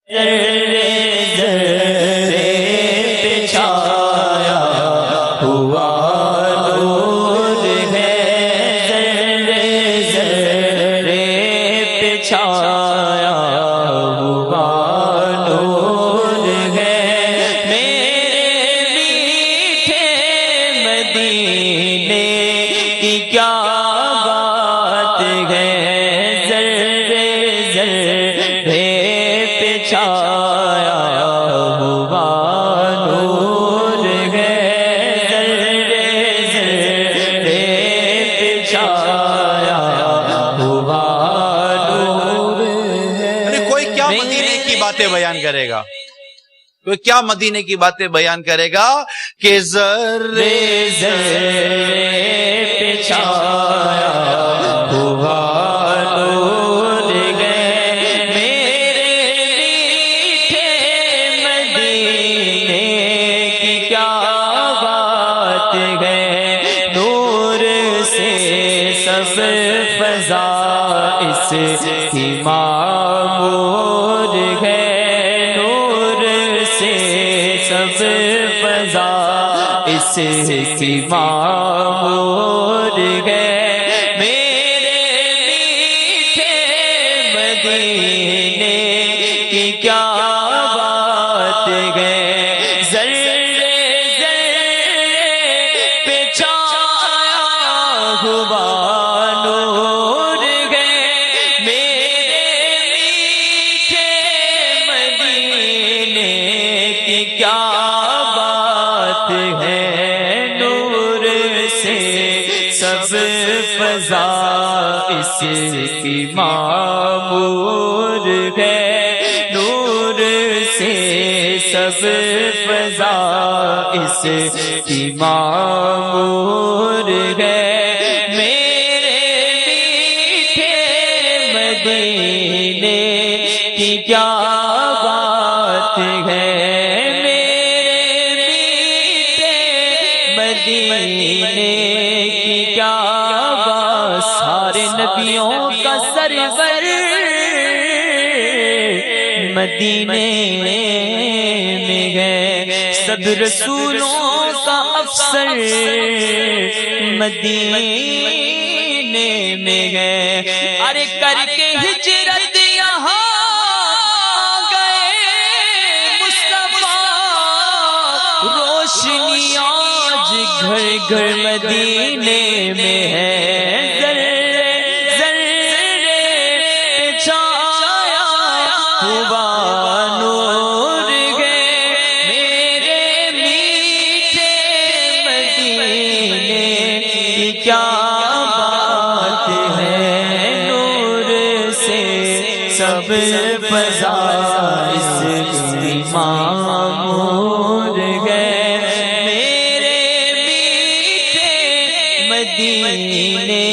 ذرے ذرے پہ چھایا ہوا نور ہے، ذرے ذرے پہ چھایا ہوا نور ہے، میرے میٹھے مدینے کی کیا بات ہے، ذرے ذرے پہ چھایا ہوا نور ہے، ذرے ذرے پہ چھایا ہوا نور ہے۔ کوئی کیا مدینے کی باتیں بیان کرے گا، کوئی کیا مدینے کی باتیں بیان کرے گا کہ ذرے ذرے پہ چھایا ہوا نور ہے، میرے میٹھے مدینے کی کیا بات ہے، نور سے سب فضا اس کی معمور ہے، نور سے سب فضا اس کی معمور ہے، میرے میٹھے مدینے کی کیا بات ہے، ذرے ذرے پہ چھایا ہوا نور ہے، میرے میٹھے مدینے کی کیا بات ہے، نور سے سب فضا اس کی معمور ہے، نور سے سب فضا اس کی معمور ہے، میرے میٹھے مدینے کی کیا بات ہے، میرے میٹھے مدینے کی کیا بات، سارے نبیوں کا سرور مدینے میں ہے، سب رسولوں کا افسر مدینے میں ہے، ارے کر کے ہجرت یہاں گئے مصطفیٰ، روشنی آج گھر گھر مدینے میں ہے، ذرے ذرے پہ چھایا ہوا نور ہے، میرے میٹھے مدینے کی کیا بات ہے، نور سے سب فضا اس کی معمور ہے، میرے میٹھے مدینے